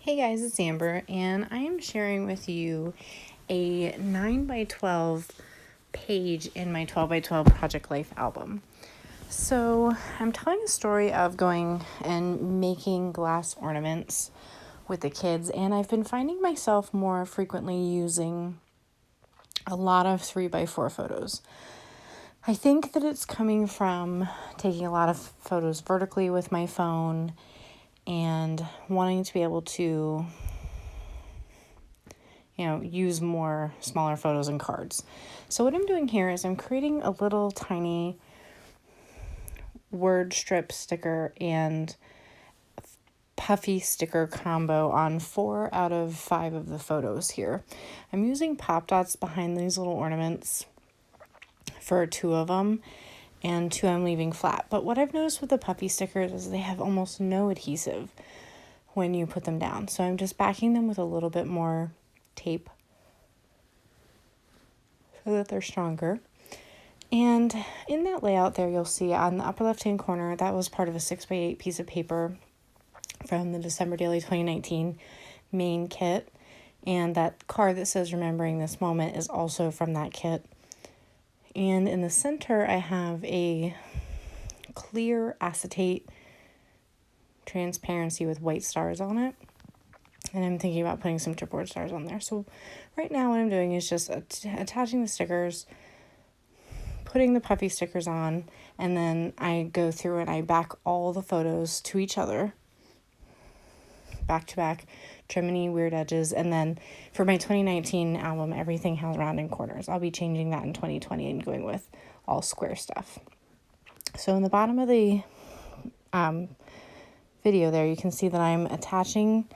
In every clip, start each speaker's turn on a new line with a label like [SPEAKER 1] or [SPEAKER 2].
[SPEAKER 1] Hey guys, it's Amber, and I am sharing with you a 9x12 page in my 12x12 Project Life album. So I'm telling a story of going and making glass ornaments with the kids, and I've been finding myself more frequently using a lot of 3x4 photos. I think that it's coming from taking a lot of photos vertically with my phone and wanting to be able to use more smaller photos and cards. So what I'm doing here is I'm creating a little tiny word strip sticker and puffy sticker combo on 4 out of 5 of the photos here. I'm using pop dots behind these little ornaments for 2 of them, and 2 I'm leaving flat. But what I've noticed with the puffy stickers is they have almost no adhesive when you put them down. So I'm just backing them with a little bit more tape so that they're stronger. And in that layout there, you'll see on the upper left hand corner, that was part of a 6x8 piece of paper from the December Daily 2019 main kit. And that card that says remembering this moment is also from that kit. And in the center, I have a clear acetate transparency with white stars on it. And I'm thinking about putting some chipboard stars on there. So right now what I'm doing is just attaching the stickers, putting the puffy stickers on, and then I go through and I back all the photos to each other, back to back, trim any weird edges. And then for my 2019 album, everything has rounded corners. I'll be changing that in 2020 and going with all square stuff. So in the bottom of the video there, you can see that I'm attaching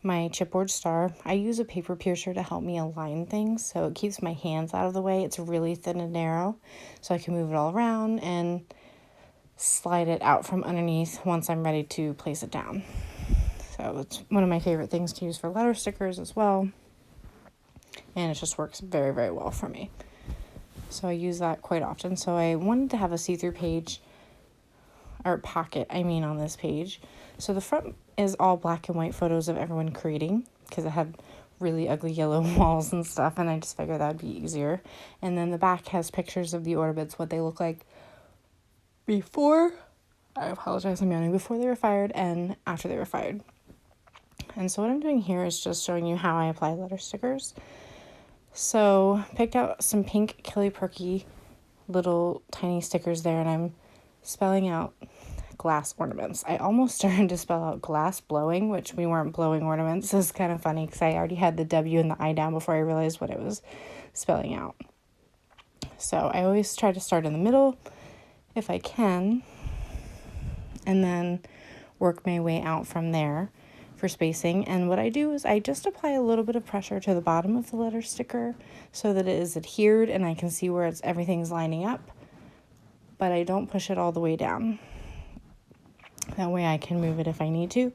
[SPEAKER 1] my chipboard star. I use a paper piercer to help me align things so it keeps my hands out of the way. It's really thin and narrow, so I can move it all around and slide it out from underneath once I'm ready to place it down. So it's one of my favorite things to use for letter stickers as well, and it just works very, very well for me. So I use that quite often. So I wanted to have a see-through page, or pocket, on this page. So the front is all black and white photos of everyone creating, because it had really ugly yellow walls and stuff, and I just figured that would be easier. And then the back has pictures of the ornaments, what they look like before, I apologize, I'm yawning, before they were fired and after they were fired. And so what I'm doing here is just showing you how I apply letter stickers. So picked out some pink Killy Perky little tiny stickers there, and I'm spelling out glass ornaments. I almost started to spell out glass blowing, which we weren't blowing ornaments. It's kind of funny because I already had the W and the I down before I realized what it was spelling out. So I always try to start in the middle if I can, and then work my way out from there for spacing. And what I do is I just apply a little bit of pressure to the bottom of the letter sticker so that it is adhered and I can see where everything's lining up, but I don't push it all the way down. That way I can move it if I need to.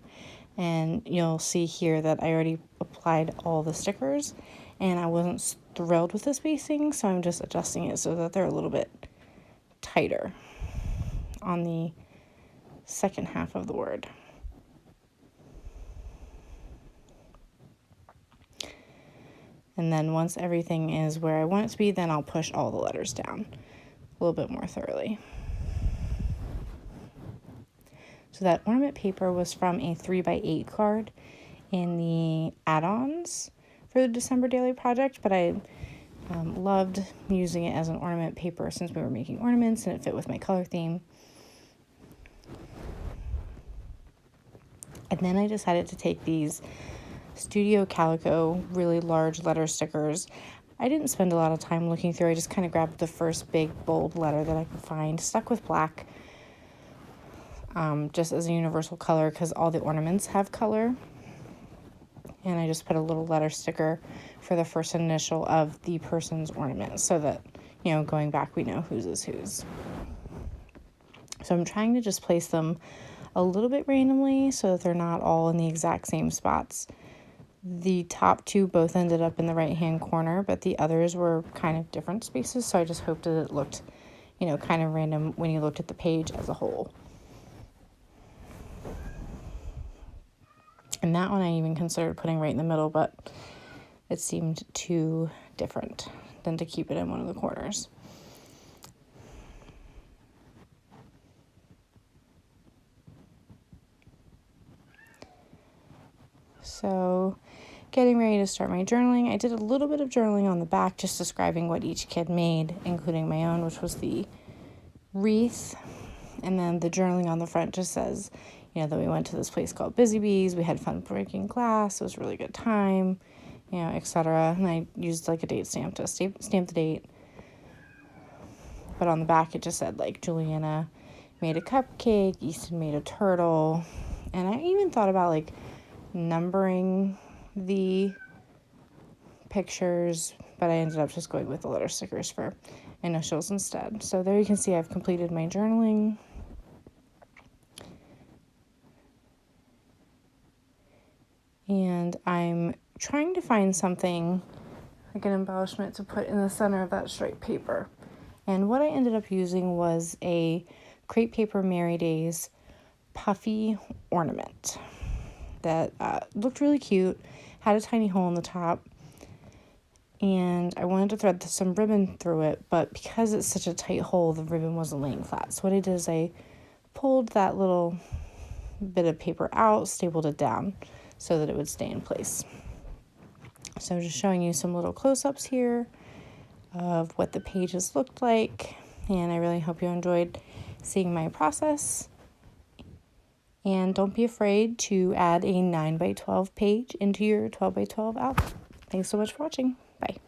[SPEAKER 1] And you'll see here that I already applied all the stickers and I wasn't thrilled with the spacing, so I'm just adjusting it so that they're a little bit tighter on the second half of the word. And then once everything is where I want it to be, then I'll push all the letters down a little bit more thoroughly. So that ornament paper was from a 3x8 card in the add-ons for the December Daily Project, but I loved using it as an ornament paper since we were making ornaments and it fit with my color theme. And then I decided to take these Studio Calico really large letter stickers. I didn't spend a lot of time looking through. I just kind of grabbed the first big bold letter that I could find, stuck with black, just as a universal color because all the ornaments have color. And I just put a little letter sticker for the first initial of the person's ornament so that, going back, we know whose is whose. So I'm trying to just place them a little bit randomly so that they're not all in the exact same spots. The top 2 both ended up in the right-hand corner, but the others were kind of different spaces, so I just hoped that it looked, kind of random when you looked at the page as a whole. And that one I even considered putting right in the middle, but it seemed too different than to keep it in one of the corners. So getting ready to start my journaling. I did a little bit of journaling on the back, just describing what each kid made, including my own, which was the wreath. And then the journaling on the front just says, that we went to this place called Busy Bees. We had fun breaking glass. It was a really good time, etc. And I used like a date stamp to stamp the date. But on the back, it just said like Juliana made a cupcake, Easton made a turtle. And I even thought about like numbering the pictures, but I ended up just going with the letter stickers for initials instead. So there you can see I've completed my journaling. And I'm trying to find something like an embellishment to put in the center of that striped paper. And what I ended up using was a crepe paper Mary Days puffy ornament that looked really cute, had a tiny hole in the top, and I wanted to thread some ribbon through it, but because it's such a tight hole, the ribbon wasn't laying flat. So what I did is I pulled that little bit of paper out, stapled it down so that it would stay in place. So just showing you some little close-ups here of what the pages looked like, and I really hope you enjoyed seeing my process. And don't be afraid to add a 9x12 page into your 12x12 album. Thanks so much for watching. Bye.